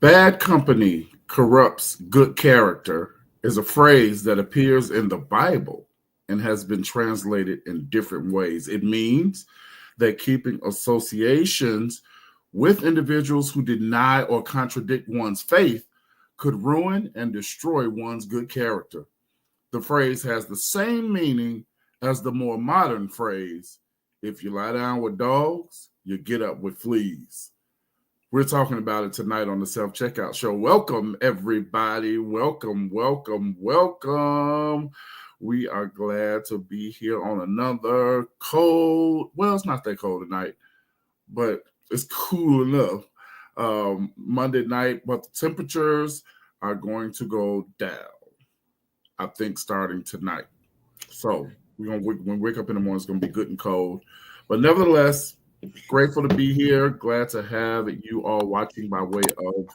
Bad company corrupts good character is a phrase that appears in the Bible and has been translated in different ways. It means that keeping associations with individuals who deny or contradict one's faith could ruin and destroy one's good character. The phrase has the same meaning as the more modern phrase, if you lie down with dogs, you get up with fleas. We're talking about it tonight on the Self Checkout Show. Welcome, everybody. Welcome, welcome, welcome. We are glad to be here on another cold, well, it's not that cold tonight, but it's cool enough. Monday night, but the temperatures are going to go down, I think, starting tonight. So when we wake up in the morning, it's going to be good and cold. But nevertheless, grateful to be here. Glad to have you all watching by way of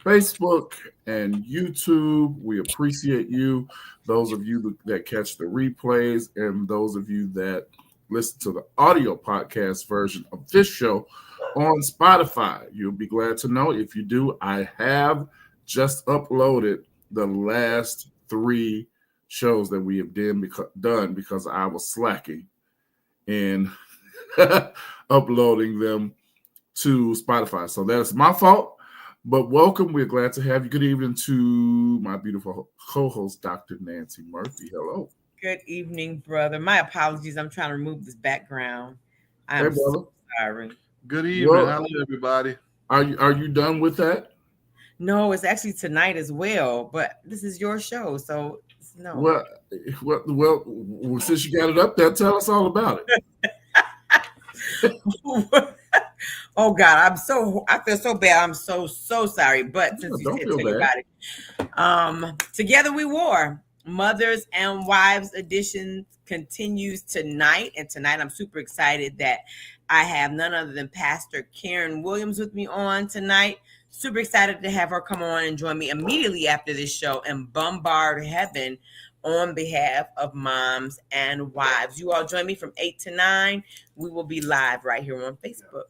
Facebook and YouTube. We appreciate you. Those of you that catch the replays and those of you that listen to the audio podcast version of this show on Spotify. You'll be glad to know. If you do, I have just uploaded the last 3 shows that we have done because I was slacking in uploading them to Spotify. So that's my fault. But welcome. We're glad to have you. Good evening to my beautiful co-host, Dr. Nancy Murphy. Hello. Good evening, brother. My apologies. I'm trying to remove this background. I'm so sorry. Good evening. Hello, everybody. Are you done with that? No, it's actually tonight as well. But this is your show, so no. Well, since you got it up there, tell us all about it. Oh God, I feel so bad. I'm so sorry. But since you said tell about it, Together We War, Mothers and Wives edition continues tonight. And tonight I'm super excited that I have none other than Pastor Karen Williams with me on tonight. Super excited to have her come on and join me immediately after this show and bombard heaven on behalf of moms and wives. You all join me from 8 to 9. We will be live right here on Facebook.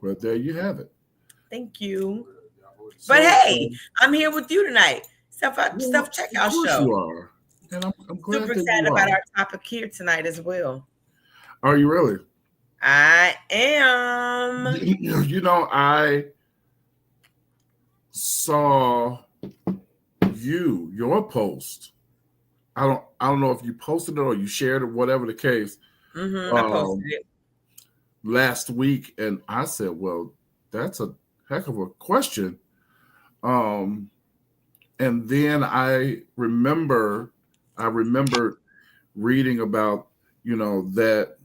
Well, there you have it. Thank you. But hey, I'm here with you tonight. Self Checkout Show. You are. And I'm glad super excited about our topic here tonight as well. Are you really? I am. You know, I saw your post. I don't know if you posted it or you shared it, whatever the case. I posted it last week, and I said, well, that's a heck of a question. And then I remembered reading about, that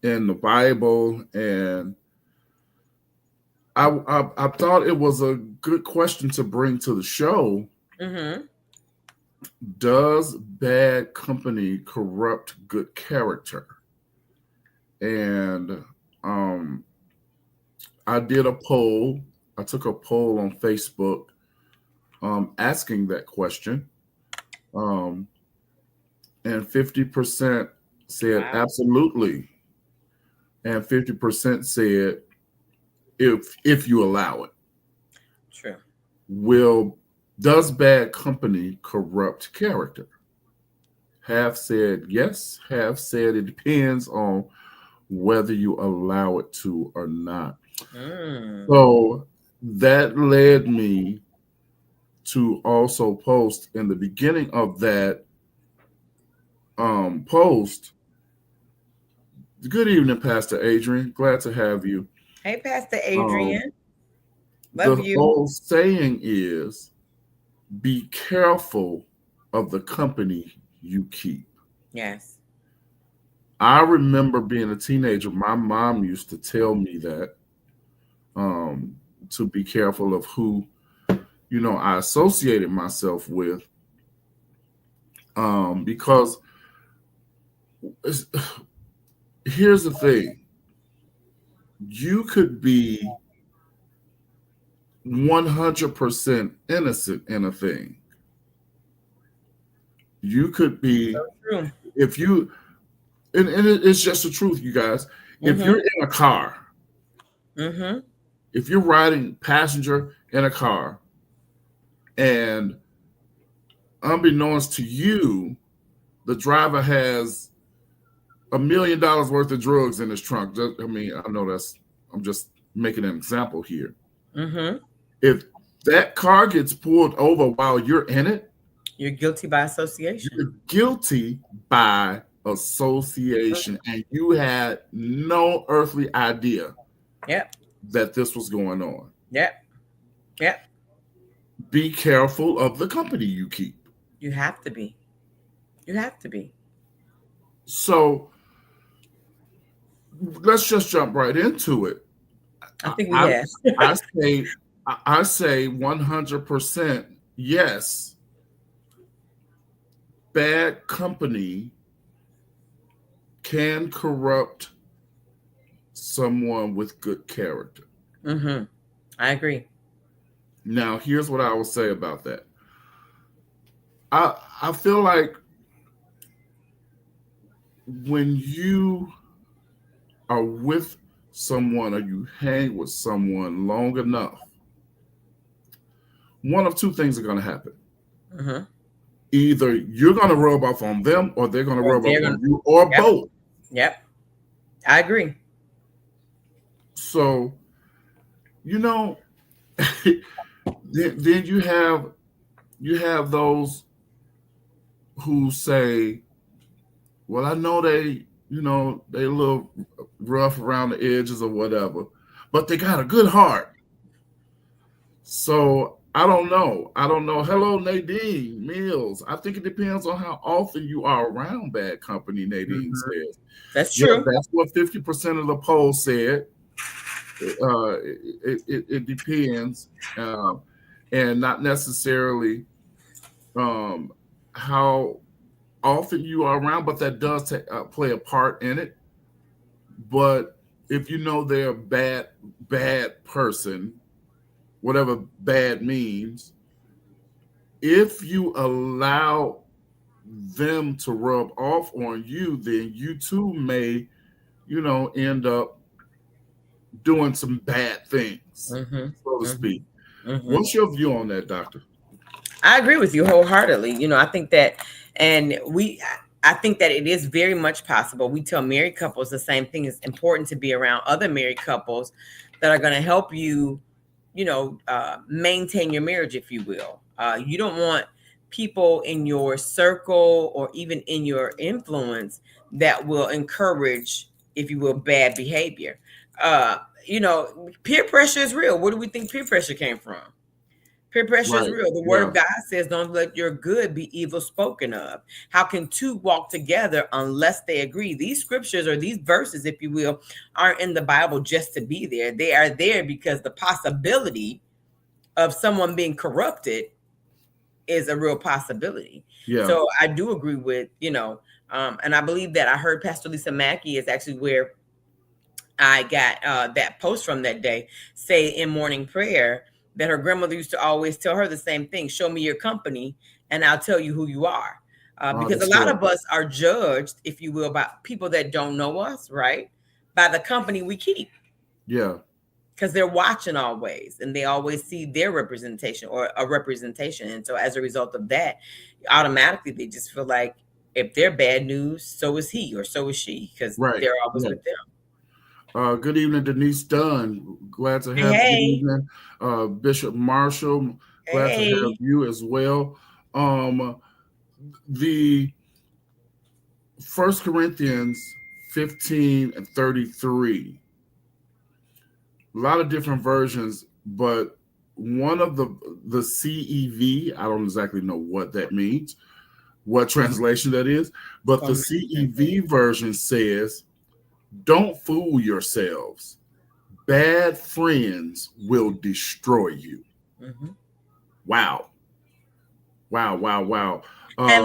in the Bible, and I thought it was a good question to bring to the show. Mm-hmm. Does bad company corrupt good character? And I did a poll. I took a poll on Facebook asking that question. And 50% said absolutely. And 50% said if you allow it. True. Does bad company corrupt character? Half said yes, half said it depends on whether you allow it to or not. So that led me to also post in the beginning of that post. Good evening, Pastor Adrian. Glad to have you. Hey, Pastor Adrian. Love you. The whole saying is, be careful of the company you keep. Yes. I remember being a teenager, my mom used to tell me that to be careful of who, I associated myself with, because here's the thing. You could be 100% innocent in a thing. You could be, if you, and it's just the truth, you guys. If you're in a car, if you're riding passenger in a car and unbeknownst to you, the driver has $1 million worth of drugs in his trunk. I mean, I know I'm just making an example here. Mm-hmm. If that car gets pulled over while you're in it, you're guilty by association. You're guilty by association, and you had no earthly idea that this was going on. Yep. Be careful of the company you keep. You have to be. So let's just jump right into it. I think we have. I say 100% yes. Bad company can corrupt someone with good character. Mm-hmm. I agree. Now, here's what I will say about that. I feel like when you are with someone or you hang with someone long enough, one of two things are going to happen. Mm-hmm. Either you're going to rub off on them or they're going to rub off on you, or both. Yep. I agree. So, then you have those who say, well, I know they a little rough around the edges or whatever, but they got a good heart. So I don't know. Hello, Nadine Mills. I think it depends on how often you are around bad company, Nadine says. That's true. Yeah, that's what 50% of the poll said. It depends, and not necessarily how often you are around, but that does play a part in it. But if you know they're a bad person, whatever bad means, if you allow them to rub off on you, then you too may, end up doing some bad things, so to speak. Mm-hmm. What's your view on that, Doctor? I agree with you wholeheartedly. I think that, I think that it is very much possible. We tell married couples the same thing. It's important to be around other married couples that are going to help you, maintain your marriage, if you will. You don't want people in your circle or even in your influence that will encourage, if you will, bad behavior. Peer pressure is real. Where do we think peer pressure came from? Peer pressure is real. The word of God says, don't let your good be evil spoken of. How can two walk together unless they agree? These scriptures, or these verses, if you will, aren't in the Bible just to be there. They are there because the possibility of someone being corrupted is a real possibility. Yeah. So I do agree with, and I believe that I heard Pastor Lisa Mackey is actually where I got that post from that day, say in morning prayer, that her grandmother used to always tell her the same thing: show me your company and I'll tell you who you are. Because a lot of us are judged, if you will, by people that don't know us, right? By the company we keep. Yeah. Because they're watching always, and they always see their representation or a representation. And so as a result of that, automatically they just feel like if they're bad news, so is he or so is she, because they're always with them. Good evening, Denise Dunn. Glad to have you. Good evening, Bishop Marshall. Glad to have you as well. The 1 Corinthians 15:33. A lot of different versions, but one of the CEV, I don't exactly know what that means, what translation that is, but the CEV version says, don't fool yourselves. Bad friends will destroy you. Mm-hmm. Wow. And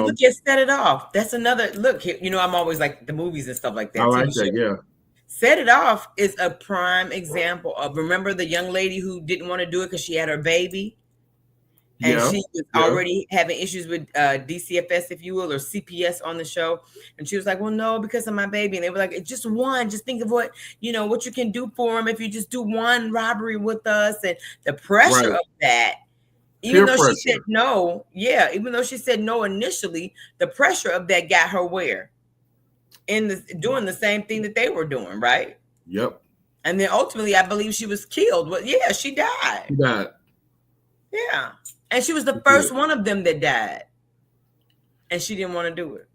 look, you set it off. That's another look. I'm always like the movies and stuff like that. I like that, yeah. Set It Off is a prime example of, remember the young lady who didn't want to do it because she had her baby? And she was already having issues with DCFS, if you will, or CPS on the show. And she was like, well, no, because of my baby. And they were like, just one. Just think of what you can do for him if you just do one robbery with us. And the pressure of that, even though she said no, even though she said no initially, the pressure of that got her where? Doing the same thing that they were doing, right? Yep. And then ultimately, I believe she was killed. Well, she died. She died. Yeah. And she was the first one of them that died. And she didn't want to do it.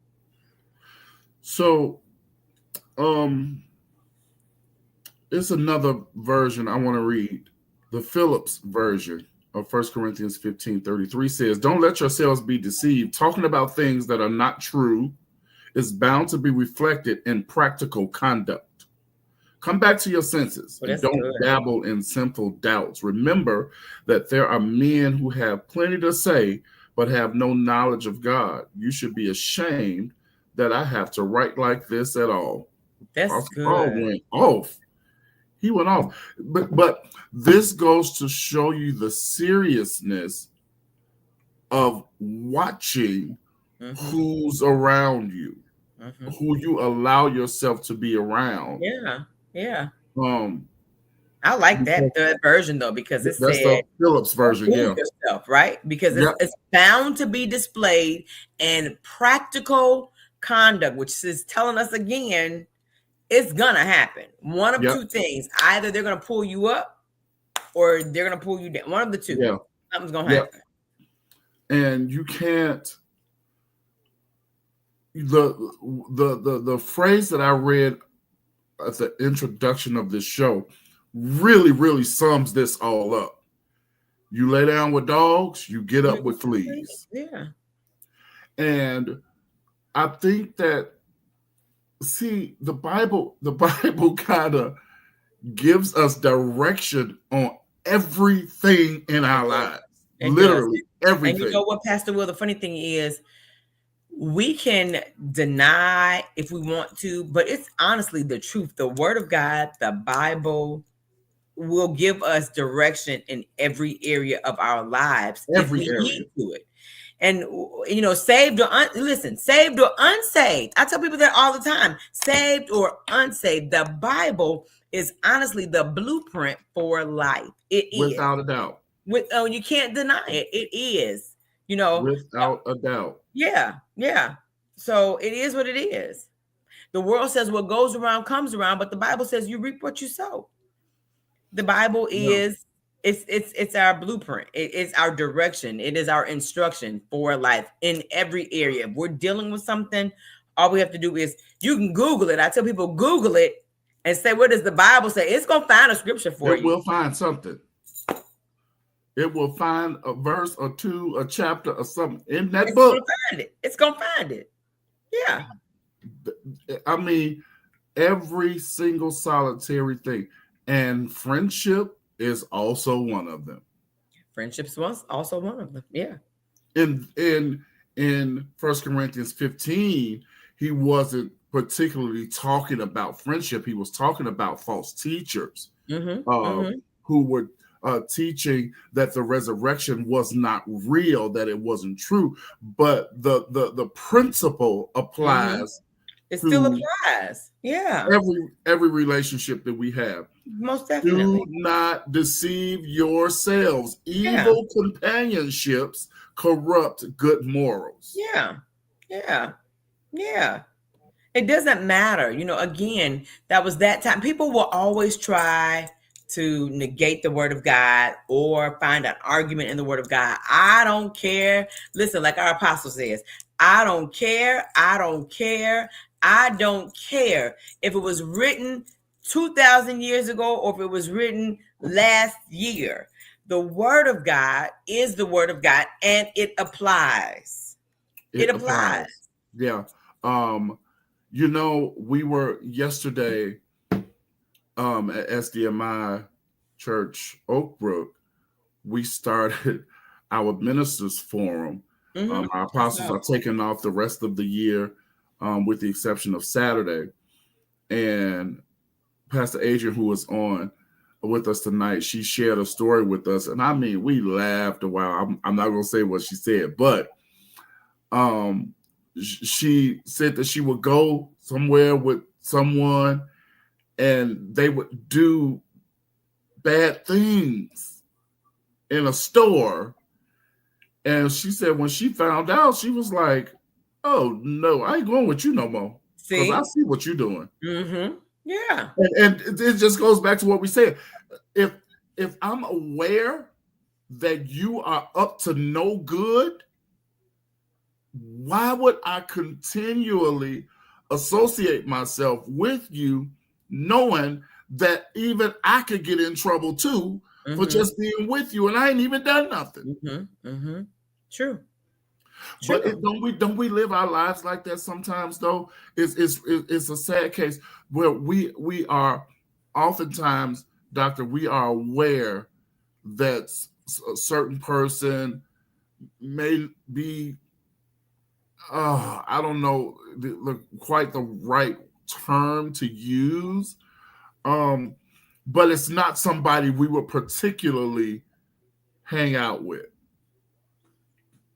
So, it's another version I want to read. The Phillips version of 1 Corinthians 15:33 says, don't let yourselves be deceived. Talking about things that are not true is bound to be reflected in practical conduct. Come back to your senses and don't dabble in sinful doubts. Remember that there are men who have plenty to say, but have no knowledge of God. You should be ashamed that I have to write like this at all. That's good. Paul went off. He went off. But this goes to show you the seriousness of watching who's around you, who you allow yourself to be around. Yeah. I like that version though, because that's the Phillips version. Yourself, right? Because it's bound to be displayed in practical conduct, which is telling us again, it's gonna happen. One of two things: either they're gonna pull you up, or they're gonna pull you down. One of the two. Yeah. Something's gonna happen. And you can't. The phrase that I read at the introduction of this show really sums this all up. You lay down with dogs, you get up with fleas. Yeah. And I think that, the Bible kind of gives us direction on everything in our lives. Literally everything. And you know what, Pastor Will, the funny thing is, we can deny if we want to, but it's honestly the truth. The Word of God, the Bible, will give us direction in every area of our lives. Every area. Need to it. And saved or saved or unsaved. I tell people that all the time. Saved or unsaved. The Bible is honestly the blueprint for life. It is. Without a doubt. You can't deny it. It is. Without a doubt. Yeah. So it is what it is. The world says what goes around comes around, but the Bible says you reap what you sow. The Bible is it's our blueprint. It's our direction. It is our instruction for life in every area. If we're dealing with something, all we have to do is, you can Google it. I tell people, Google it and say, what does the Bible say? It's gonna find a scripture for you. It will find something. It will find a verse or two, a chapter or something in that book. It's gonna find it. Yeah. I mean, every single solitary thing. And friendship is also one of them. Friendship's also one of them. Yeah. In 1 Corinthians 15, he wasn't particularly talking about friendship. He was talking about false teachers who were teaching that the resurrection was not real, that it wasn't true. But the principle applies. It still applies. Yeah. Every relationship that we have. Most definitely. Do not deceive yourselves. Evil companionships corrupt good morals. Yeah. It doesn't matter. Again, that was that time. People will always try to negate the Word of God or find an argument in the Word of God. I don't care. Listen, like our apostle says, I don't care. I don't care. I don't care if it was written 2,000 years ago or if it was written last year. The Word of God is the Word of God, and it applies. It applies. Yeah. We were yesterday at SDMI Church Oak Brook. We started our ministers forum. Our apostles are taking off the rest of the year, with the exception of Saturday. And Pastor Adrian, who was on, with us tonight, she shared a story with us, and I mean, we laughed a while. I'm not gonna say what she said, but she said that she would go somewhere with someone, and they would do bad things in a store. And she said when she found out, she was like, "Oh no, I ain't going with you no more. Because I see what you're doing." Mm-hmm. Yeah. And it just goes back to what we said. If I'm aware that you are up to no good, why would I continually associate myself with you, knowing that even I could get in trouble too for just being with you, and I ain't even done nothing? True. But don't we live our lives like that sometimes? Though it's a sad case where we are oftentimes, Doctor, we are aware that a certain person may be, I don't know quite the right term to use, but it's not somebody we would particularly hang out with.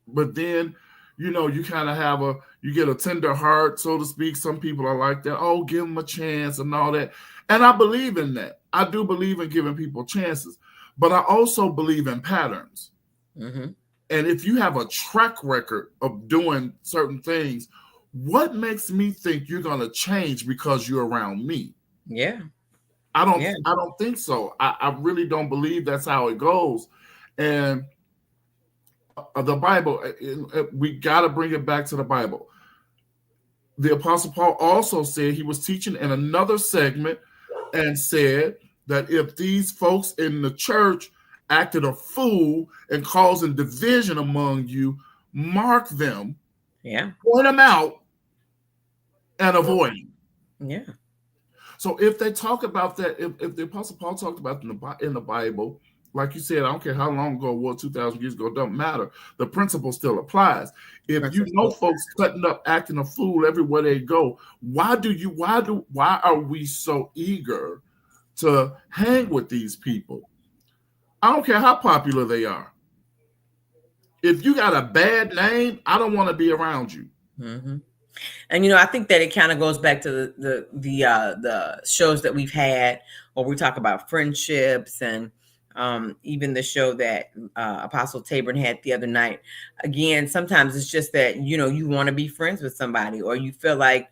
But then, you kind of you get a tender heart, so to speak. Some people are like that. Oh, give them a chance and all that. And I believe in that. I do believe in giving people chances, but I also believe in patterns. Mm-hmm. And if you have a track record of doing certain things, what makes me think you're going to change because you're around me? Yeah. I don't think so. I really don't believe that's how it goes. And the Bible, we got to bring it back to the Bible. The Apostle Paul also said, he was teaching in another segment and said that if these folks in the church acted a fool and causing division among you, mark them, point them out, and avoid them. Yeah. So if they talk about that, if the Apostle Paul talked about in the Bible, like you said, I don't care how long ago, 2,000 years ago, it doesn't matter. The principle still applies. If you know folks cutting up, acting a fool everywhere they go, why are we so eager to hang with these people? I don't care how popular they are. If you got a bad name, I don't want to be around you. Mm-hmm. And I think that it kind of goes back to the shows that we've had, where we talk about friendships, and even the show that Apostle Tabron had the other night. Again, sometimes it's just that you want to be friends with somebody, or you feel like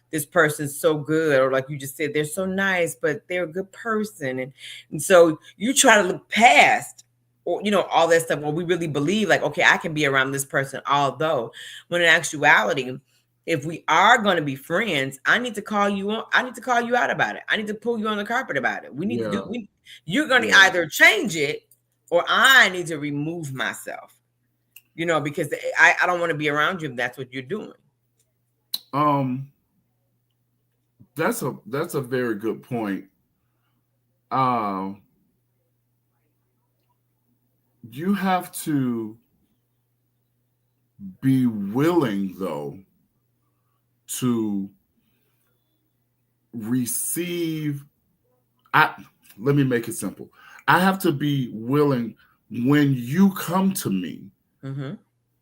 this person's so good, or like you just said, they're so nice, but they're a good person, and so you try to look past, or all that stuff, where we really believe like, okay, I can be around this person, although when in actuality, if we are going to be friends, I need to call you on. I need to call you out about it. I need to pull you on the carpet about it. We need to do. You're going to either change it, or I need to remove myself. Because I don't want to be around you if that's what you're doing. That's a very good point. You have to be willing, though, to receive. Let me make it simple. I have to be willing when you come to me,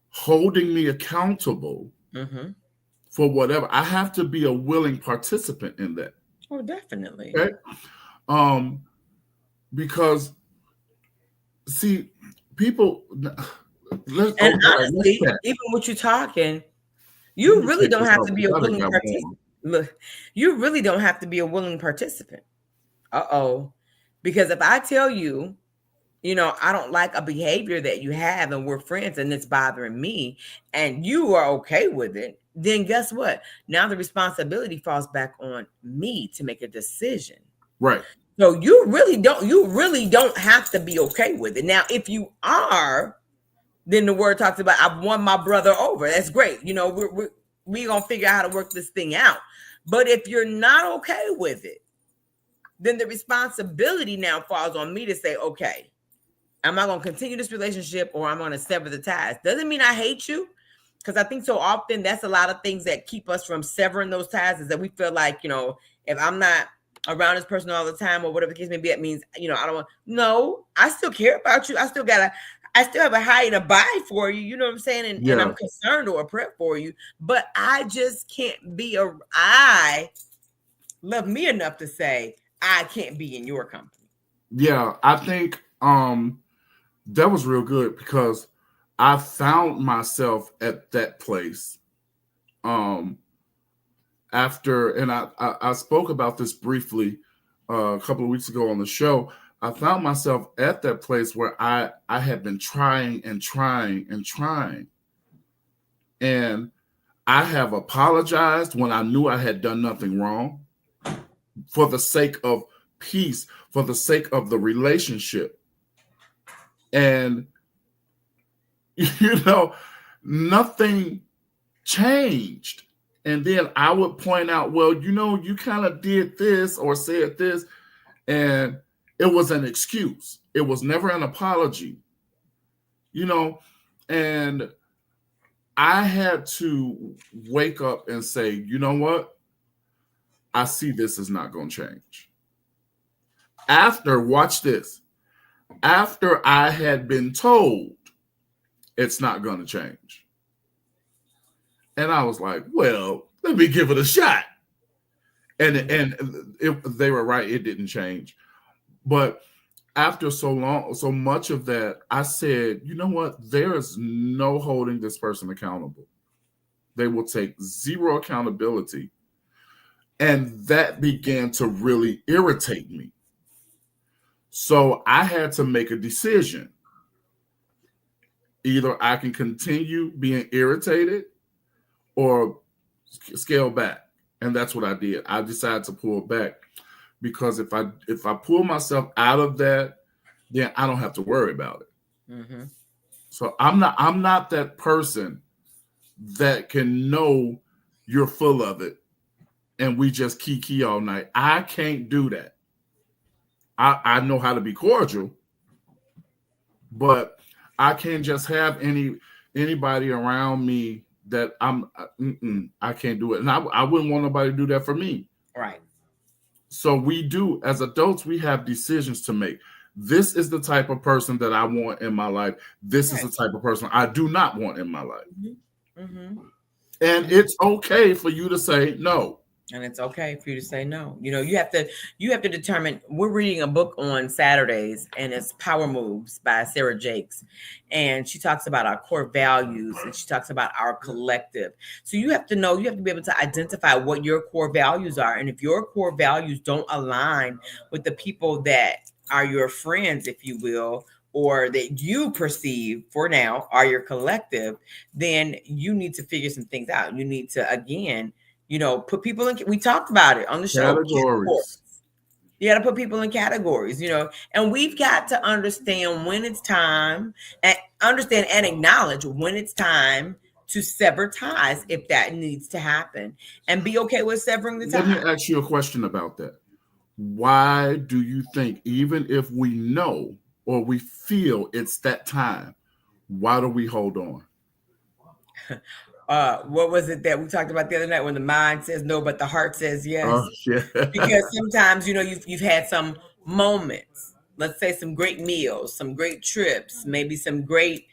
holding me accountable for whatever. I have to be a willing participant in that. Oh, definitely. Okay? Because see, people. Honestly, even what you're talking, you really don't have to be a willing participant. Look, you really don't have to be a willing participant. Because if I tell you, I don't like a behavior that you have, and we're friends, and it's bothering me, and you are okay with it, then guess what? Now the responsibility falls back on me to make a decision. Right. So you really don't have to be okay with it. Now, if you are, then the word talks about, I've won my brother over. That's great. We're going to figure out how to work this thing out. But if you're not okay with it, then the responsibility now falls on me to say, okay, am I going to continue this relationship, or I'm going to sever the ties? Doesn't mean I hate you, because I think so often that's a lot of things that keep us from severing those ties, is that we feel like, if I'm not around this person all the time or whatever the case may be, that means, I don't want, no, I still care about you. I still have a high to buy for you. You know what I'm saying? And I'm concerned or a prep for you, but I just can't be I love me enough to say, I can't be in your company. Yeah. I think, that was real good because I found myself at that place, after, and I spoke about this briefly a couple of weeks ago on the show. I found myself at that place where I had been trying and trying and trying. And I have apologized when I knew I had done nothing wrong for the sake of peace, for the sake of the relationship. And, nothing changed. And then I would point out, well, you kind of did this or said this, and it was an excuse. It was never an apology, and I had to wake up and say, you know what? I see this is not going to change. Watch this. After I had been told it's not going to change. And I was like, well, let me give it a shot. And they were right. It didn't change. But after so much of that, I said, you know what? There is no holding this person accountable. They will take zero accountability. And that began to really irritate me. So I had to make a decision. Either I can continue being irritated or scale back. And that's what I did. I decided to pull back because if I pull myself out of that, then I don't have to worry about it. Mm-hmm. So I'm not that person that can know you're full of it and we just kiki all night. I can't do that. I know how to be cordial, but I can't just have anybody around me that I can't do it. And I wouldn't want nobody to do that for me. Right. So we do, as adults, we have decisions to make. This is the type of person that I want in my life. This is the type of person I do not want in my life. Mm-hmm. Mm-hmm. And it's okay for you to say no. And it's okay for you to say no. You have to determine. We're reading a book on Saturdays, and it's Power Moves by Sarah Jakes. And she talks about our core values, and she talks about our collective. So you have to be able to identify what your core values are. And if your core values don't align with the people that are your friends, if you will, or that you perceive for now are your collective, then you need to figure some things out. You need to, again, put people in, we talked about it on the show. Categories. You got to put people in categories, and we've got to understand when it's time and understand and acknowledge when it's time to sever ties if that needs to happen and be okay with severing the ties. Let me ask you a question about that. Why do you think, even if we know or we feel it's that time, why do we hold on? What was it that we talked about the other night when the mind says no, but the heart says yes? Oh, yeah. Because sometimes, you've had some moments, let's say some great meals, some great trips, maybe some great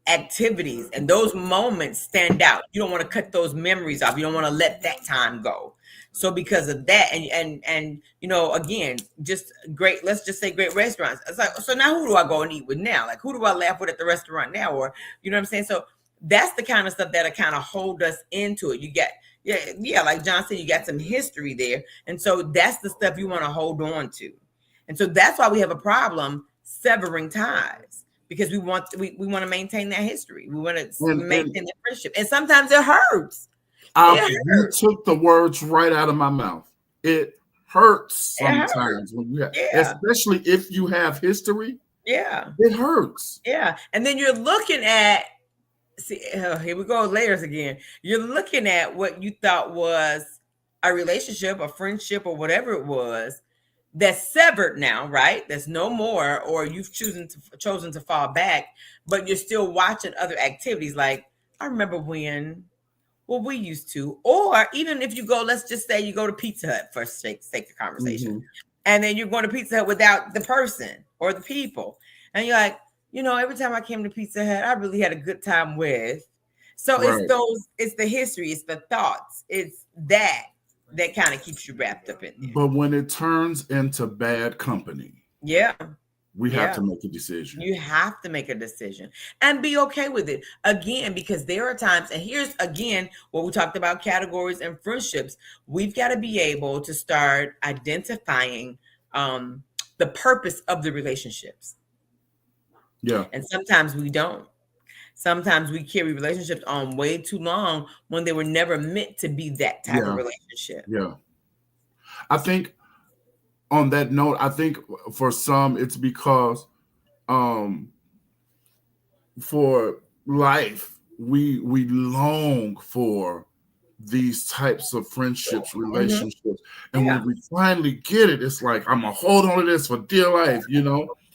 activities, and those moments stand out. You don't want to cut those memories off. You don't want to let that time go. So because of that, and again, just great, let's just say great restaurants. It's like, so now who do I go and eat with now? Like, who do I laugh with at the restaurant now? Or, you know what I'm saying? So that's the kind of stuff that'll kind of hold us into it. You get, like John said, you got some history there. And so that's the stuff you want to hold on to. And so that's why we have a problem severing ties, because we want to maintain that history. We want to maintain that friendship. And sometimes it hurts. You took the words right out of my mouth. It hurts sometimes when you have, especially if you have history. Yeah. It hurts. Yeah. And then you're looking at, here we go, layers again. You're looking at what you thought was a relationship, a friendship, or whatever it was that's severed now, right? There's no more, or you've chosen to fall back, but you're still watching other activities. Like, I remember when Well, we used to. Or even if you go, let's just say you go to Pizza Hut for sake of conversation. Mm-hmm. And then you're going to Pizza Hut without the person or the people. And you're like, every time I came to Pizza Hut, I really had a good time with. So it's the history, it's the thoughts, it's that kind of keeps you wrapped up in there. But when it turns into bad company, we have to make a decision. You have to make a decision and be okay with it. Again, because there are times, and here's again what we talked about, categories and friendships. We've got to be able to start identifying the purpose of the relationships. Yeah. And sometimes we don't. Sometimes we carry relationships on way too long when they were never meant to be that type of relationship. Yeah. I think on that note, I think for some it's because for life, we long for these types of friendships, relationships. Mm-hmm. And when we finally get it, it's like, I'm going to hold on to this for dear life,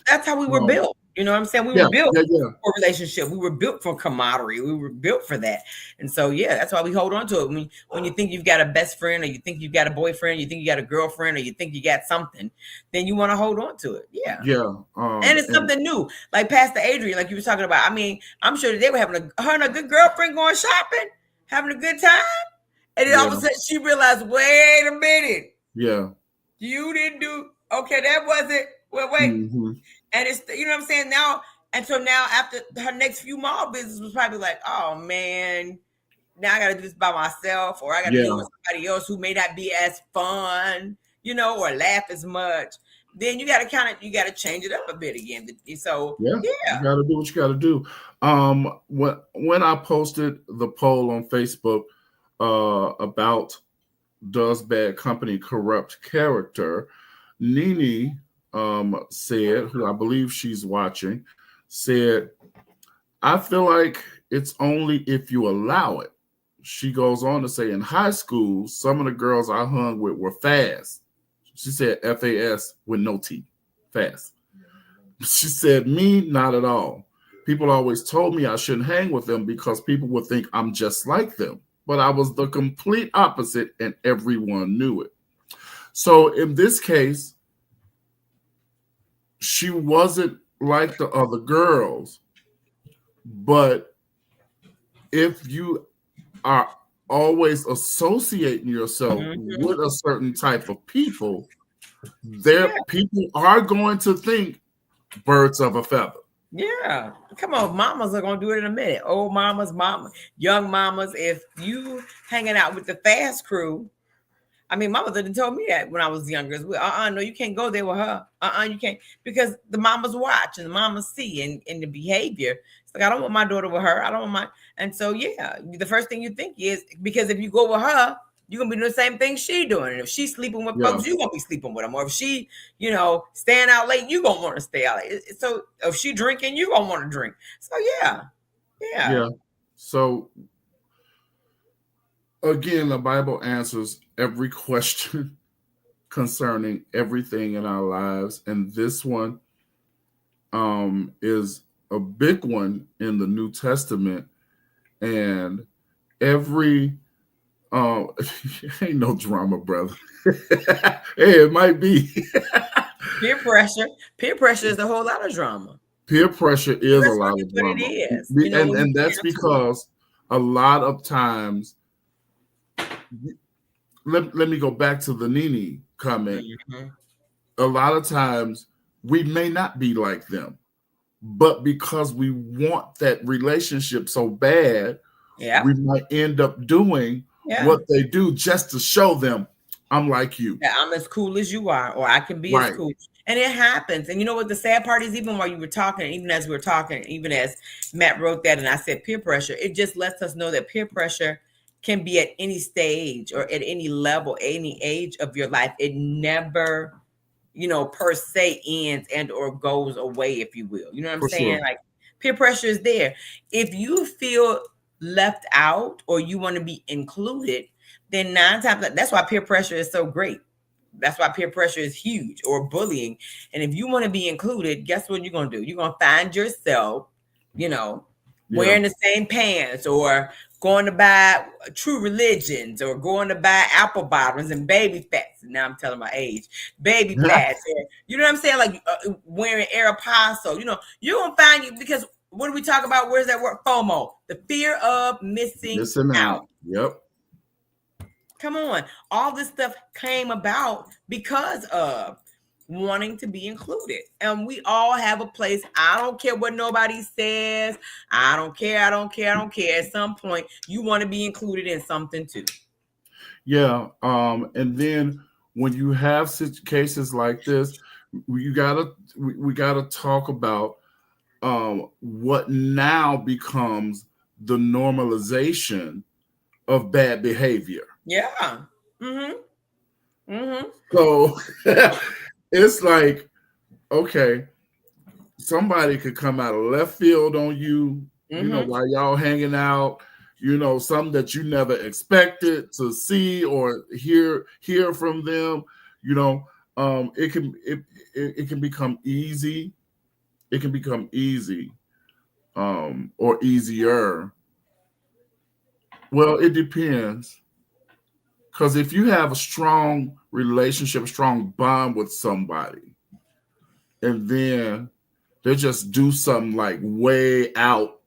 That's how we were built. You know what I'm saying? We were built for relationship. We were built for camaraderie. We were built for that. And so, that's why we hold on to it. When you think you've got a best friend, or you think you've got a boyfriend, you think you got a girlfriend, or you think you got something, then you want to hold on to it. Yeah. Yeah. And it's something new. Like Pastor Adrian, like you were talking about. I mean, I'm sure that they were having her and a good girlfriend going shopping, having a good time. And then all of a sudden she realized, wait a minute. Yeah. You didn't do, okay, that wasn't, well, wait. Mm-hmm. And it's, you know what I'm saying? Now, and so now after her next few mall business was probably like, oh man, now I got to do this by myself, or I got to deal with somebody else who may not be as fun, or laugh as much. Then you got to change it up a bit again. So, you got to do what you got to do. When I posted the poll on Facebook about does bad company corrupt character, Nene said, who I believe she's watching, said, I feel like it's only if you allow it. She goes on to say, in high school, some of the girls I hung with were fast. She said FAS with no T, fast. She said, me, not at all. People always told me I shouldn't hang with them because people would think I'm just like them. But I was the complete opposite, and everyone knew it. So in this case, she wasn't like the other girls, but if you are always associating yourself with a certain type of people, people are going to think birds of a feather. Yeah, come on, mamas are gonna do it in a minute. Old mamas, young mamas. If you hanging out with the fast crew, I mean, mama didn't tell me that when I was younger as well. No, you can't go there with her. You can't, because the mamas watch and the mamas see and the behavior. It's like, I don't want my daughter with her. I don't want my, and so the first thing you think is, because if you go with her, you're gonna be doing the same thing she doing. And if she's sleeping with folks, you're gonna be sleeping with them. Or if she, staying out late, you gonna want to stay out late. So if she drinking, you gonna want to drink. So yeah. So again, the Bible answers every question concerning everything in our lives, and this one is a big one in the New Testament. And every ain't no drama, brother. Hey, it might be. Peer pressure is a whole lot of drama. Peer pressure is a lot of drama. It is. And that's because a lot of times, let me go back to the Nene comment. Mm-hmm. A lot of times we may not be like them, but because we want that relationship so bad, we might end up doing what they do just to show them I'm like you. Yeah, I'm as cool as you are, or I can be as cool. And it happens. And you know what the sad part is, even while you were talking, even as we were talking, even as Matt wrote that and I said peer pressure, it just lets us know that peer pressure can be at any stage or at any level, any age of your life. It never, per se ends and or goes away, if you will. You know what I'm saying? Sure. Like, peer pressure is there. If you feel left out or you want to be included, then 9 times, that's why peer pressure is so great. That's why peer pressure is huge, or bullying. And if you want to be included, guess what you're going to do? You're going to find yourself, wearing the same pants, or going to buy True Religions, or going to buy apple bottoms and baby fats. Now I'm telling my age, baby fats. You know what I'm saying? Like wearing Aeropostale. You know, you're gonna find you, because what do we talk about? Where's that word? FOMO, the fear of missing out. Yep. Come on, all this stuff came about because of wanting to be included, and we all have a place. I don't care what nobody says. I don't care. At some point, you want to be included in something too. Yeah. And then when you have such cases like this, we gotta talk about what now becomes the normalization of bad behavior. Yeah. So it's like, okay, somebody could come out of left field on you, you know, while y'all hanging out, you know, something that you never expected to see or hear from them, you know. It can become easy. It can become easy, or easier. Well, it depends. Because if you have a strong relationship, a strong bond with somebody, and then they just do something like way out,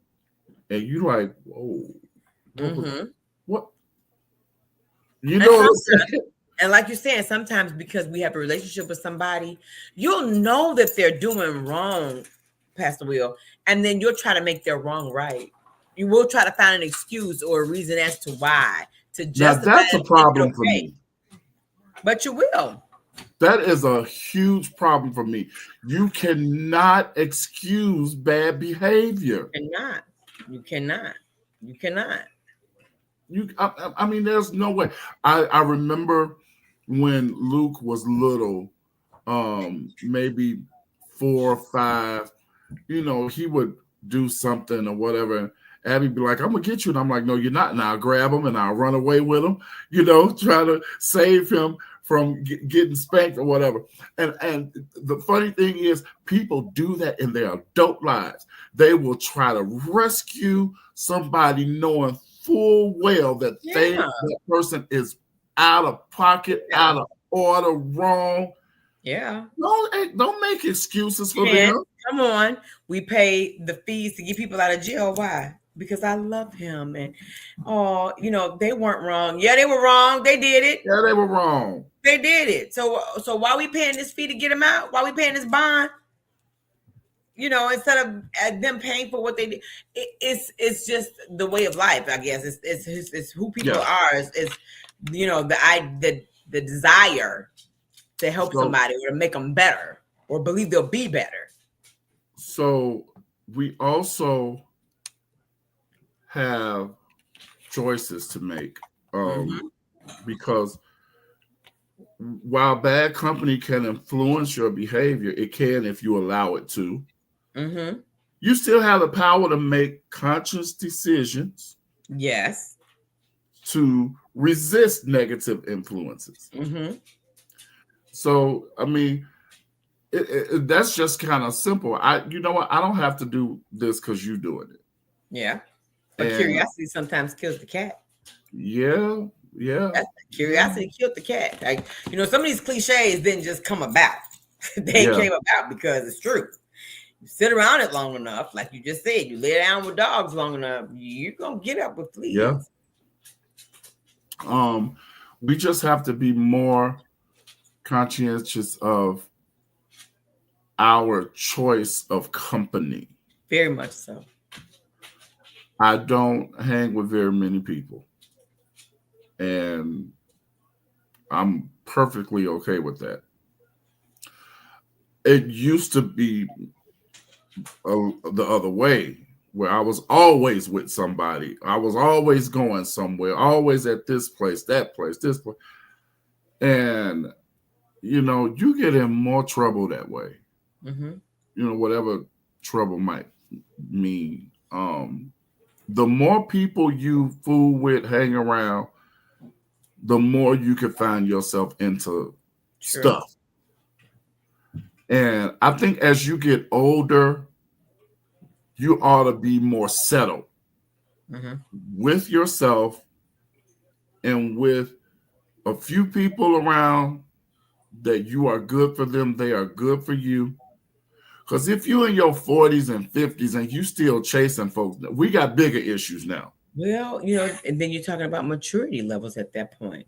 and you like, whoa, what? You know what I'm saying? And like you're saying, sometimes because we have a relationship with somebody, you'll know that they're doing wrong, Pastor Will, and then you'll try to make their wrong right. You will try to find an excuse or a reason as to why. To justify. Now that's a problem for me. But you will. That is a huge problem for me. You cannot excuse bad behavior. You cannot. I mean, there's no way. I remember when Luke was little, maybe 4 or 5, you know, he would do something or whatever. Abby be like, I'm gonna get you, and I'm like, no, you're not. And I'll grab him and I'll run away with him, you know, try to save him from getting spanked or whatever. And the funny thing is, people do that in their adult lives. They will try to rescue somebody knowing full well that that person is out of pocket, out of order, wrong. Yeah. Don't make excuses for them. Come on. We pay the fees to get people out of jail. Why? Because I love him. And you know, they weren't wrong. Yeah, they were wrong. They did it. Yeah, they were wrong. They did it. So why are we paying this fee to get them out? Why are we paying this bond? You know, instead of them paying for what they did. It's just the way of life, I guess. It's who people are. It's you know, the desire to help somebody or to make them better or believe they'll be better. So we also have choices to make, because while bad company can influence your behavior, it can if you allow it to. You still have the power to make conscious decisions. Yes. To resist negative influences. So, I mean, that's just kind of simple. You know what? I don't have to do this because you're doing it. Yeah. But curiosity sometimes kills the cat. Yeah. Curiosity killed the cat. Like, you know, some of these cliches didn't just come about. They came about because it's true. You sit around it long enough, like you just said, you lay down with dogs long enough, you're going to get up with fleas. Yeah. We just have to be more conscientious of our choice of company. Very much so. I don't hang with very many people, and I'm perfectly okay with that. It used to be the other way, where I was always with somebody. I was always going somewhere, always at this place, that place, this place. And, you know, you get in more trouble that way. You know, whatever trouble might mean. The more people you fool with, hang around, the more you can find yourself into stuff. And I think as you get older, you ought to be more settled with yourself and with a few people around that you are good for them, they are good for you. Because if you're in your 40s and 50s and you still chasing folks, we got bigger issues now. Well, and then you're talking about maturity levels at that point.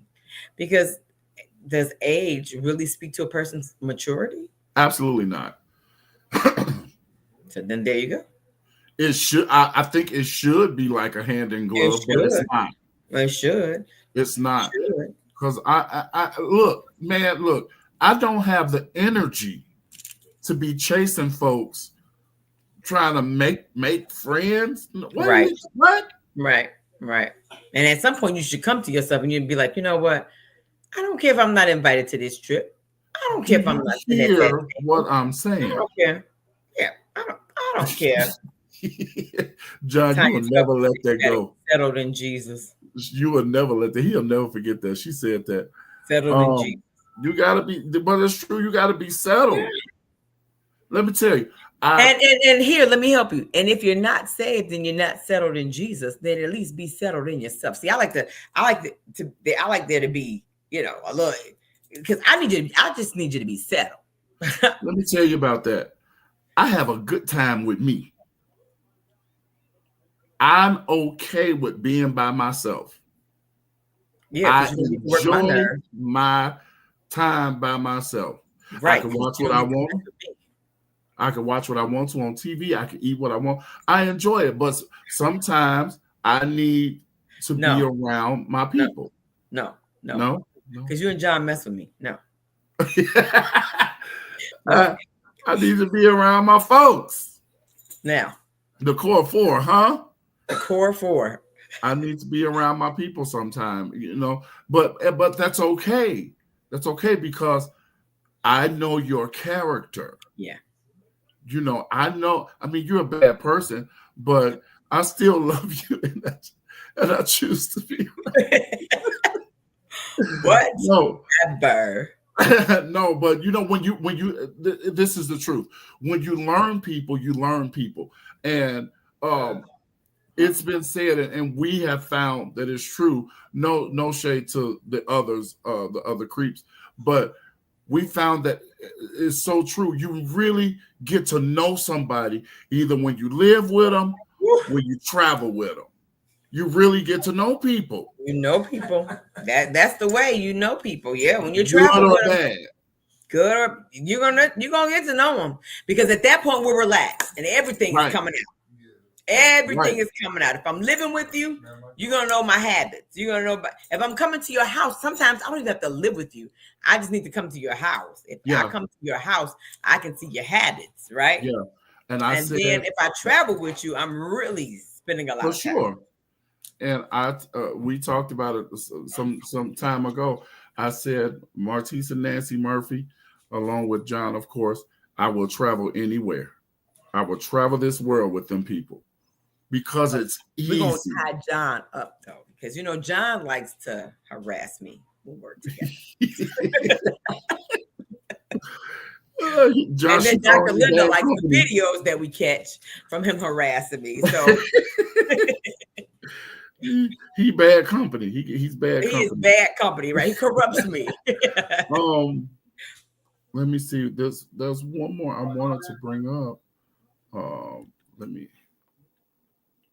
Because does age really speak to a person's maturity? Absolutely not. So then there you go. It should. I think it should be like a hand in glove, but it's not. It should. It's not. Because I look, I don't have the energy to be chasing folks, trying to make friends. Right. What? Right. And at some point, you should come to yourself and you'd be like, you know what? I don't care if I'm not invited to this trip. I don't care if I'm not hear what I'm saying. I don't care. Yeah, I don't care. John, you will never let that go. Settled in Jesus. You will never let that. He'll never forget that. She said that. Settled in Jesus. You gotta be, but it's true. You gotta be settled. Yeah. Let me tell you. And here, let me help you. And if you're not saved and you're not settled in Jesus, then at least be settled in yourself. See, I like there to be, a little, because I just need you to be settled. Let me tell you about that. I have a good time with me. I'm okay with being by myself. Yeah, I enjoy my time by myself. Right. I can watch what I want. I can watch what I want to on TV. I can eat what I want. I enjoy it, but sometimes I need to be around my people. No. Because you and John mess with me. No. I need to be around my folks. Now. The core four, huh? The core four. I need to be around my people sometime, but that's okay. That's okay because I know your character. Yeah. I know, you're a bad person, but I still love you and I choose to be around. What? No. Ever. No, but when you this is the truth. When you learn people, you learn people. And it's been said, and we have found that it's true. No shade to the others, the other creeps, but we found that it's so true. You really get to know somebody either when you live with them, when you travel with them. You really get to know people. You know people. That's the way you know people. Yeah, when you travel with them, good or you're gonna get to know them because at that point we're relaxed and everything is coming out. Everything is coming out. If I'm living with you, you're gonna know my habits. You're gonna know. If I'm coming to your house, sometimes I don't even have to live with you. I just need to come to your house. If I come to your house, I can see your habits, right? Yeah. And then if I travel with you, I'm really spending a lot of time. For sure. And we talked about it some time ago. I said Martise and Nancy Murphy, along with John, of course, I will travel anywhere. I will travel this world with them people. Because it's easy. We're going to tie John up, though, because, John likes to harass me. We'll work together. And then Dr. Linda likes the videos that we catch from him harassing me. So he bad company. He's bad company. He is bad company, right? He corrupts me. Let me see. There's one more I wanted to bring up.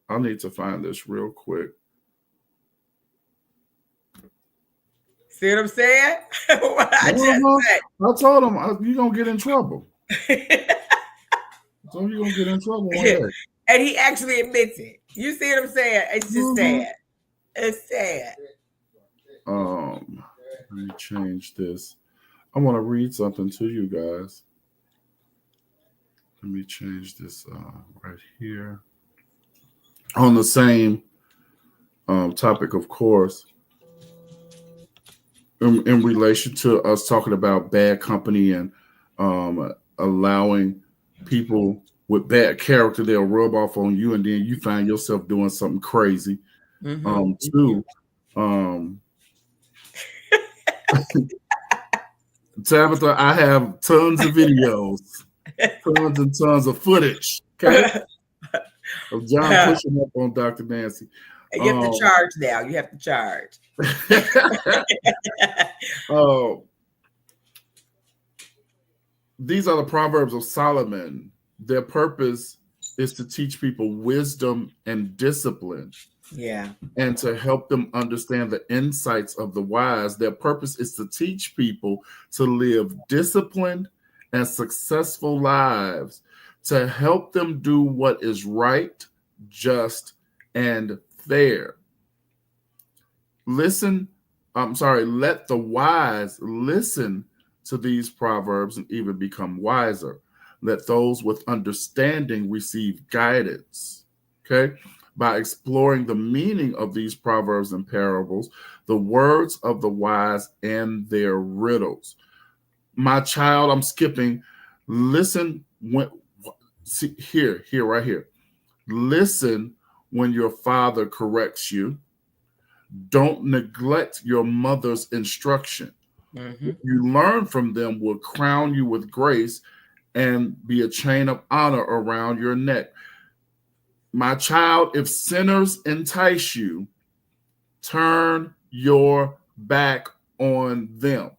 I need to find this real quick. See what I'm saying? What I told him you're gonna get in trouble. So you're gonna get in trouble one day. And he actually admits it. You see what I'm saying? It's just sad. It's sad. Let me change this. I want to read something to you guys. Let me change this right here. On the same topic, of course, in relation to us talking about bad company and allowing people with bad character, they'll rub off on you, and then you find yourself doing something crazy. Too. Tabitha, I have tons of videos, tons and tons of footage. Okay. John pushing up on Dr. Nancy. You have to charge now. You have to charge. These are the Proverbs of Solomon. Their purpose is to teach people wisdom and discipline. Yeah. And to help them understand the insights of the wise. Their purpose is to teach people to live disciplined and successful lives, to help them do what is right, just, and fair. Let the wise listen to these proverbs and even become wiser. Let those with understanding receive guidance. Okay? By exploring the meaning of these proverbs and parables, the words of the wise and their riddles. My child, I'm skipping. Listen right here. Listen when your father corrects you. Don't neglect your mother's instruction. Mm-hmm. What you learn from them will crown you with grace and be a chain of honor around your neck. My child, if sinners entice you, turn your back on them.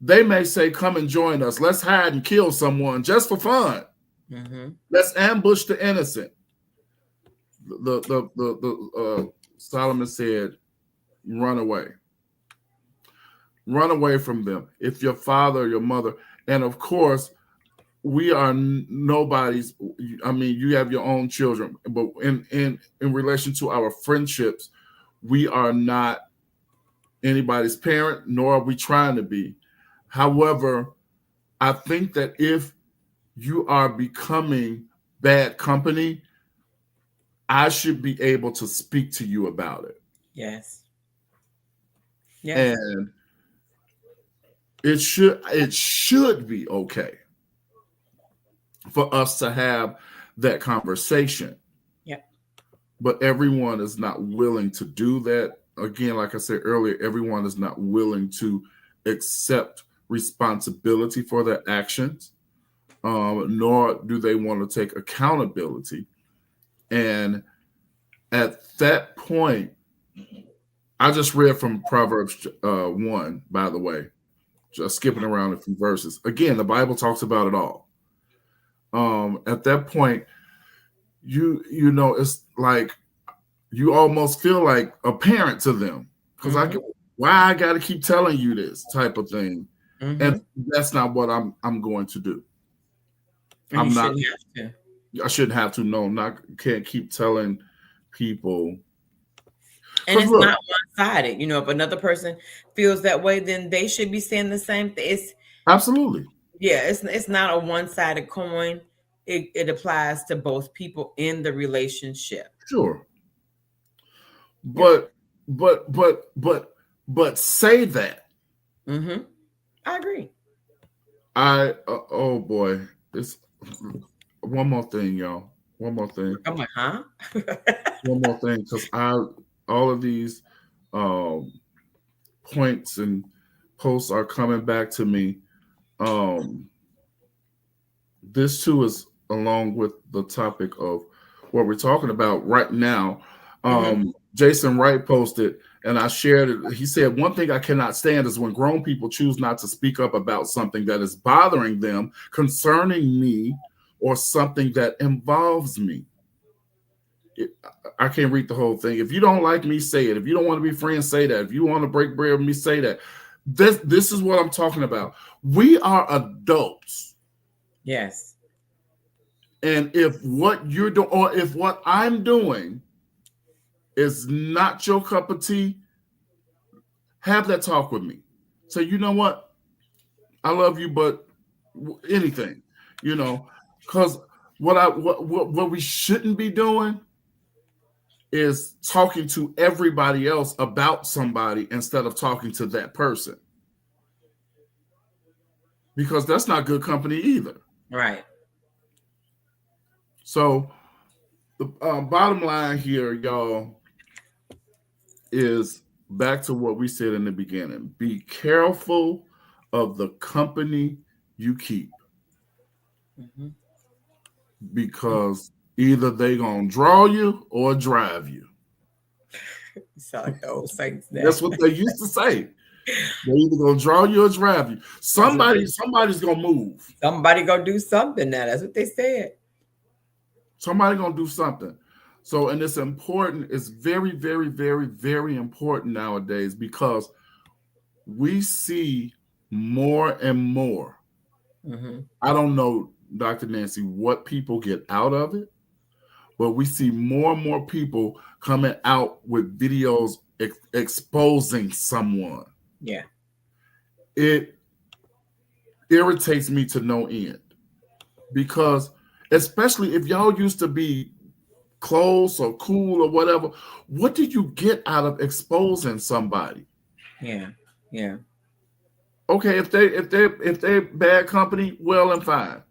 They may say, come and join us. Let's hide and kill someone just for fun. Mm-hmm. Let's ambush the innocent. Solomon said, run away. Run away from them. If your father or your mother, and of course, we are nobody's. I mean, you have your own children, but in relation to our friendships, we are not anybody's parent, nor are we trying to be. However, I think that if you are becoming bad company, I should be able to speak to you about it. Yes. Yes. And it should be okay for us to have that conversation. Yeah. But everyone is not willing to do that. Again, like I said earlier, everyone is not willing to accept responsibility for their actions, nor do they want to take accountability. And at that point, I just read from Proverbs 1, by the way, just skipping around a few verses. Again, the Bible talks about it all. At that point, you know, it's like you almost feel like a parent to them because why I got to keep telling you this type of thing, and that's not what I'm going to do. And I'm not. Shouldn't have to. I shouldn't have to. No, can't keep telling people. And it's not one-sided. You know, if another person feels that way, then they should be saying the same thing. It's absolutely. Yeah, it's not a one-sided coin. It applies to both people in the relationship. Sure. But say that. Mm-hmm. I agree. Oh boy. It's one more thing, y'all. One more thing. I'm like, huh? One more thing, because all of these points and posts are coming back to me. This too is along with the topic of what we're talking about right now. Jason Wright posted, and I shared it. He said, one thing I cannot stand is when grown people choose not to speak up about something that is bothering them concerning me or something that involves me. I can't read the whole thing. If you don't like me, say it. If you don't want to be friends, say that. If you want to break bread with me, say that. This is what I'm talking about. We are adults. Yes. And if what you're doing, or if what I'm doing is not your cup of tea, have that talk with me. So you know what? I love you, but anything, you know, because what we shouldn't be doing is talking to everybody else about somebody instead of talking to that person. Because that's not good company either. Right. So the bottom line here, y'all, is back to what we said in the beginning. Be careful of the company you keep. Because Either they gonna draw you or drive you. You sound like the old saints. That's what they used to say. They're either gonna draw you or drive you. Somebody's gonna move. Somebody gonna do something now. That's what they said. Somebody gonna do something. So, and it's important. It's very, very, very, very important nowadays because we see more and more. Mm-hmm. I don't know, Dr. Nancy, what people get out of it, but we see more and more people coming out with videos exposing someone. Yeah. It irritates me to no end because, especially if y'all used to be close or cool or whatever, what did you get out of exposing somebody? Yeah. Yeah. Okay, if they're bad company, well and fine.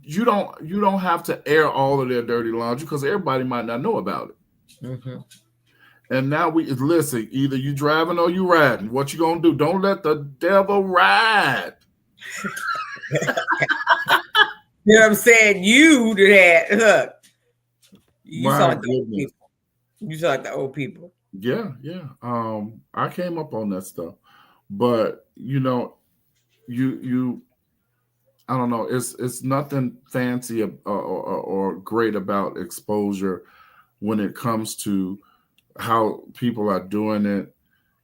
You don't have to air all of their dirty laundry because everybody might not know about it. Mm-hmm. And now we listen, either you driving or you riding. What you gonna do? Don't let the devil ride. You know what I'm saying? You do that. Look. You sound like the old people. You sound like the old people. Yeah. I came up on that stuff. But you I don't know, it's nothing fancy or great about exposure when it comes to how people are doing it.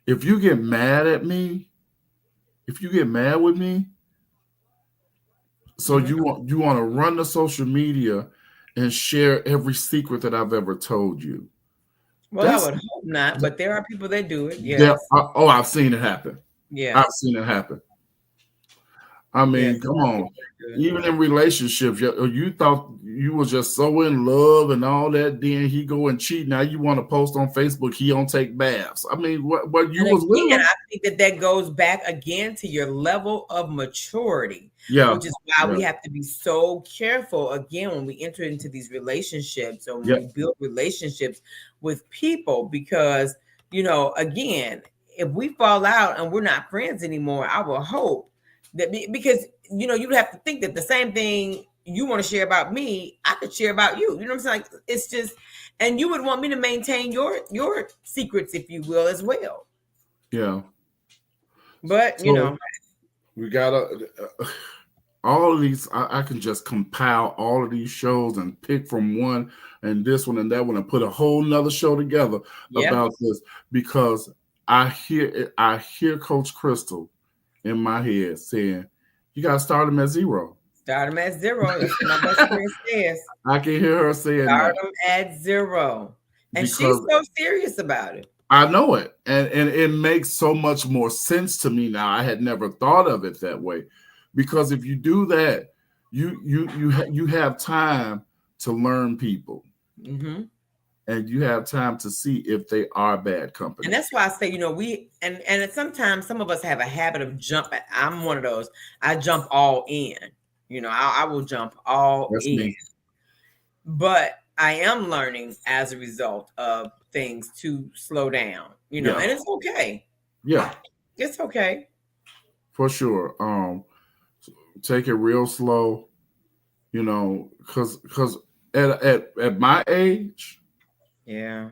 If you get mad at me, if you get mad with me, so you want to run to social media and share every secret that I've ever told you. Well, I would hope not, but there are people that do it. Yes. Yeah. I've seen it happen. Yeah. I've seen it happen. I mean, come on. Even in relationships, you thought you was just so in love and all that, then he go and cheat. Now you want to post on Facebook he don't take baths. I mean, what you was with him? I think that goes back again to your level of maturity. Yeah. Which is why we have to be so careful again when we enter into these relationships or when we build relationships with people, because again, if we fall out and we're not friends anymore, I will hope that because you'd have to think that the same thing you want to share about me, I could share about you. You know what I'm saying? Like, it's just, and you would want me to maintain your secrets, if you will, as well. Yeah. But we gotta all of these. I can just compile all of these shows and pick from one and this one and that one and put a whole nother show together about this, because I hear Coach Crystal in my head saying, you got to start them at zero. Start them at zero. That's what my best friend says. I can hear her saying start them at zero. And because she's so serious about it. I know it. And it makes so much more sense to me now. I had never thought of it that way. Because if you do that, you have time to learn people. Mm-hmm. And you have time to see if they are bad company. And that's why I say, we and sometimes some of us have a habit of jumping. I'm one of those. I jump all in. I will jump all in. Me. But I am learning as a result of things to slow down. And it's okay. Yeah, it's okay. For sure. Take it real slow. Because at my age. Yeah.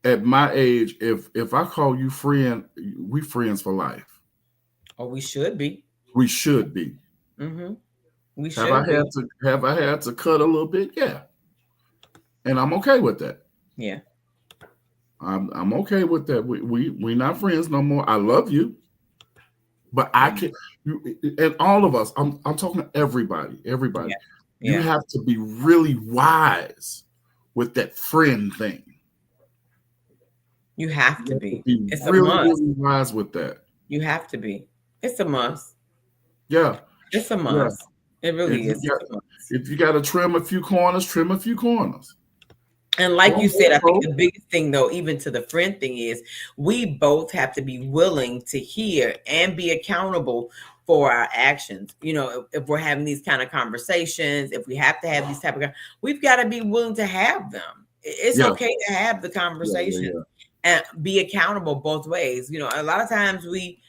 At my age, if I call you friend, we friends for life. Oh, we should be. We should be. Mm-hmm. We should. Have I had to cut a little bit? Yeah. And I'm okay with that. Yeah. I'm okay with that. We not friends no more. I love you, but I can. And all of us. I'm talking to everybody. Everybody. Yeah. You have to be really wise with that friend thing. You have to be. It's really, a must. Really wise with that. You have to be. It's a must. Yeah. It's a must. Yeah. It really is. If you got to trim a few corners, trim a few corners. And like you said, I think the biggest thing, though, even to the friend thing, is we both have to be willing to hear and be accountable for our actions. If we're having these kind of conversations, if we have to have these type of, we've got to be willing to have them. It's okay to have the conversation and be accountable both ways. A lot of times we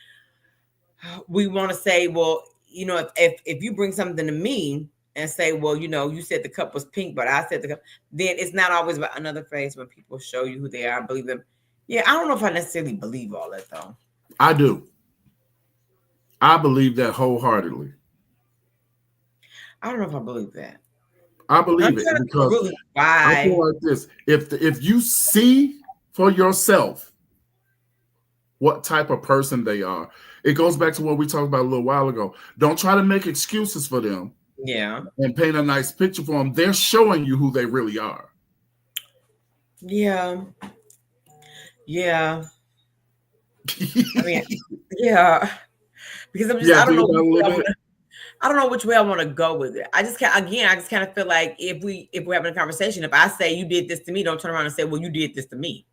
want to say, well, if you bring something to me and say, well, you said the cup was pink, but I said the cup, then it's not always about another phrase when people show you who they are and believe them. Yeah, I don't know if I necessarily believe all that, though. I do. I believe that wholeheartedly. I don't know if I believe that. I believe it because really why. I feel like this. If you see for yourself what type of person they are, it goes back to what we talked about a little while ago. Don't try to make excuses for them. Yeah. And paint a nice picture for them. They're showing you who they really are. Yeah. Yeah. I mean, yeah. Because I'm just, I don't know which way I want to go with it. I just kind of feel like if we're having a conversation, if I say you did this to me, don't turn around and say, well, you did this to me.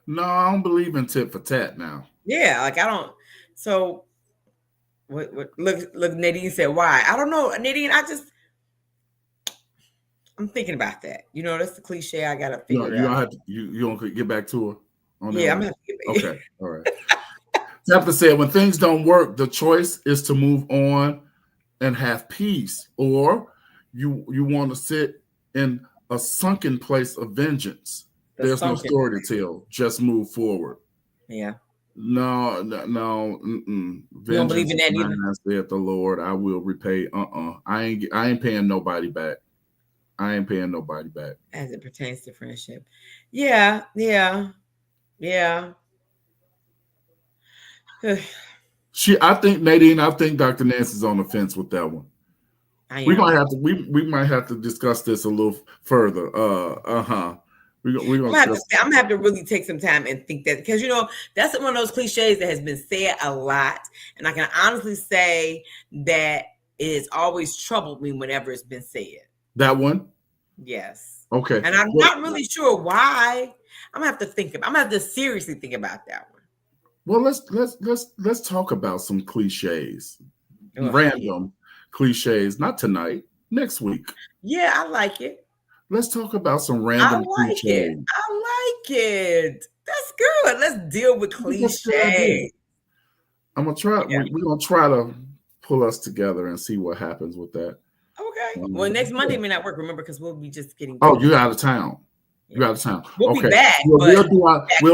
No, I don't believe in tit for tat now. Yeah, like I don't. So what look, Nadine said, why? I don't know, Nadine. I'm thinking about that. That's the cliche. I gotta figure it out. You don't get back to her on that. Yeah, I'm gonna have to get back. Okay, all right. Tabitha said, when things don't work, the choice is to move on and have peace, or you want to sit in a sunken place of vengeance. There's no story to tell. Just move forward. Yeah. No. You don't believe in that either. Said the Lord, I will repay. I ain't paying nobody back. I ain't paying nobody back. As it pertains to friendship. Yeah. I think Nadine, Dr. Nancy's on the fence with that one. We might have to discuss this a little further. I'm gonna have to really take some time and think that, because that's one of those cliches that has been said a lot, and I can honestly say that it has always troubled me whenever it's been said. That one? Yes. Okay. And I'm not really sure why. I'm gonna have to seriously think about that one. Well, let's talk about some cliches, random cliches. Not tonight, next week. Yeah, I like it. Let's talk about some random cliches. I like it. That's good. Let's deal with cliches. I'm gonna try. Yeah. We're gonna try to pull us together and see what happens with that. Okay. Well, next Monday may not work. Remember, because we'll be just getting. Oh, you're out of town. Yeah. You're out of town. We'll be back. We'll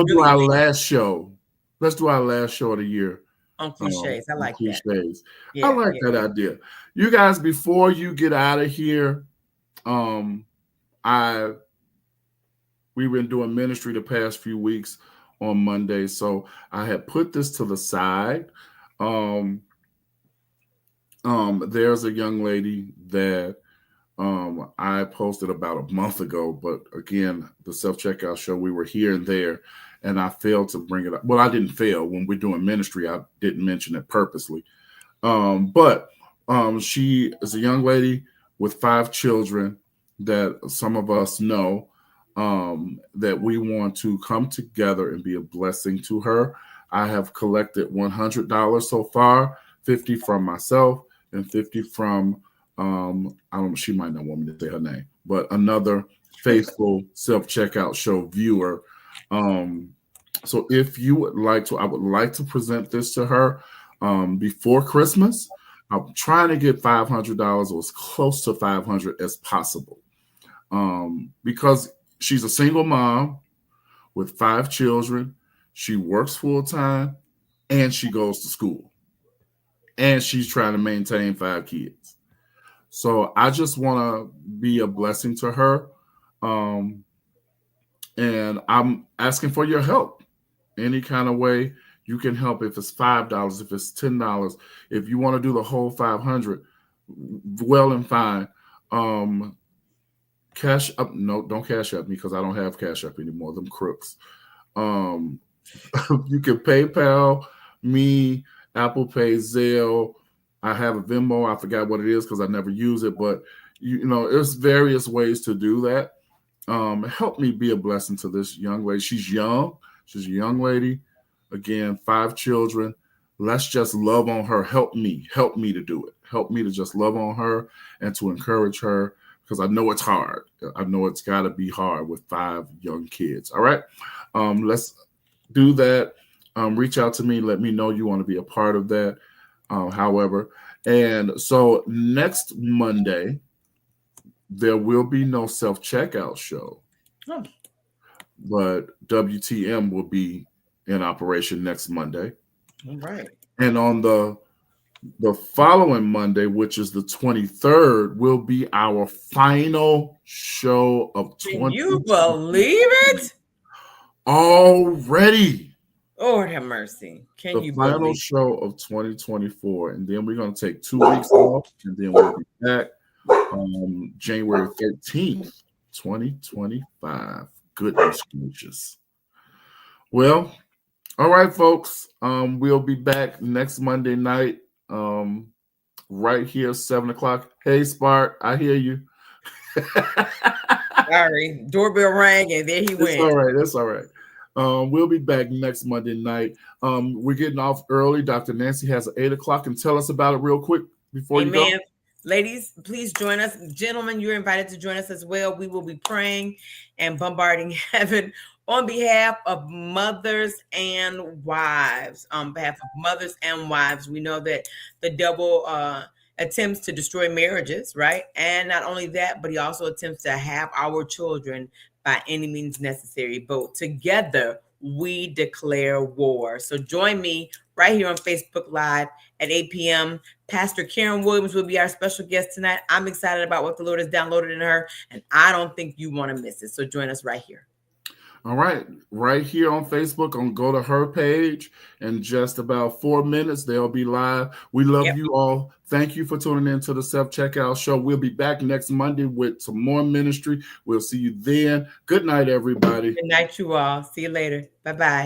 do our last show. Let's do our last show of the year on cliches. I like cliches. That. Yeah, I like that idea. You guys, before you get out of here, we've been doing ministry the past few weeks on Monday, so I had put this to the side. There's a young lady that I posted about a month ago, but again, the self-checkout show, we were here and there, and I failed to bring it up. Well, I didn't fail. When we're doing ministry, I didn't mention it purposely. But she is a young lady with 5 children that some of us know, that we want to come together and be a blessing to her. I have collected $100 so far, 50 from myself and 50 from, she might not want me to say her name, but another faithful self-checkout show viewer. So if you would like to, I would like to present this to her before Christmas. I'm trying to get $500 or as close to 500 as possible, because she's a single mom with 5 children. She works full time and she goes to school, and she's trying to maintain 5 kids. So I just want to be a blessing to her. And I'm asking for your help. Any kind of way you can help. If it's $5, if it's $10, if you want to do the whole 500, well and fine. Cash up. No, don't cash up me, because I don't have cash up anymore. Them crooks. You can PayPal me, Apple Pay, Zelle. I have a Venmo. I forgot what it is because I never use it, but there's various ways to do that. Help me be a blessing to this young lady. She's young. She's a young lady. Again, 5 children. Let's just love on her. Help me to do it. Help me to just love on her and to encourage her, because I know it's hard. I know it's got to be hard with 5 young kids. All right. Let's do that. Reach out to me. Let me know you want to be a part of that. However, And so next Monday, there will be no self-checkout show. Oh. But WTM will be in operation next Monday. All right. And on the following Monday, which is the 23rd, will be our final show of 2020. Can you believe it? Already. Lord have mercy. Can you believe it? The final show of 2024. And then we're going to take 2 weeks off, and then we'll be back January 13th, 2025. Goodness gracious. Well, all right, folks. We'll be back next Monday night, right here, 7 o'clock. Hey, Spark, I hear you. Sorry, doorbell rang and there he went. That's all right. We'll be back next Monday night. We're getting off early. Dr. Nancy has an 8 o'clock, and tell us about it real quick before you go. Ladies, please join us. Gentlemen, you're invited to join us as well. We will be praying and bombarding heaven on behalf of mothers and wives. On behalf of mothers and wives, we know that the devil attempts to destroy marriages, right? And not only that, but he also attempts to have our children by any means necessary. But together, we declare war. So join me right here on Facebook Live at 8 p.m. Pastor Karen Williams will be our special guest tonight. I'm excited about what the Lord has downloaded in her, and I don't think you want to miss it. So join us right here. All right. Right here on Facebook, go to her page. In just about 4 minutes, they'll be live. We love you all. Thank you for tuning in to the Self-Checkout Show. We'll be back next Monday with some more ministry. We'll see you then. Good night, everybody. Good night, you all. See you later. Bye-bye.